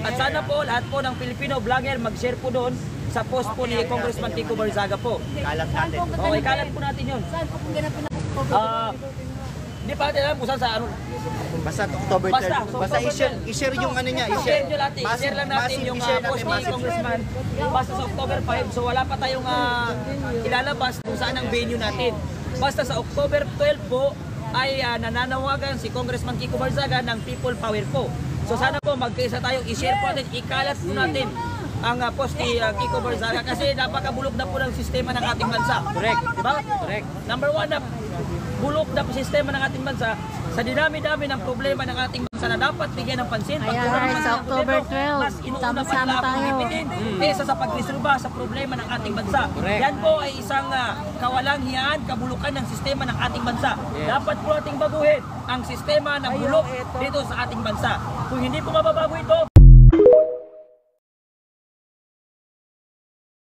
At sana po lahat po ng Filipino vlogger mag-share po doon sa post po ni Congressman Kiko Barzaga po. Kalat natin. Okay, kalat po natin yun. Saan po kung ganapin ang Hindi pa natin alam kung saan sa ano. Basta October 3. Basta, Basta October i-share yung ano niya. I-share nyo natin. I-share lang natin yung post ni Congressman. Basta sa October 5. So wala pa tayong ilalabas kung saan ang venue natin. Basta sa October 12 po ay nananawagan si Congressman Kiko Barzaga ng People Power po. So sana po magkaisa tayo. I-share po natin. Ikalat po natin ang post ni Kiko Barzaga kasi napakabulok na po ng sistema ng ating bansa. Correct. Diba? Correct. Number one na bulok na po sistema ng ating bansa sa dinami-dami ng problema ng ating bansa na dapat bigyan ng pansin. Ayan, sa October 12, mas inuuna sama-sama pa tayo. kaysa sa pagresolba sa problema ng ating bansa. Yan po ay isang kawalang hiyaan, kabulukan ng sistema ng ating bansa. Dapat po ating baguhin ang sistema ng bulok dito sa ating bansa. Kung hindi po mababago ito,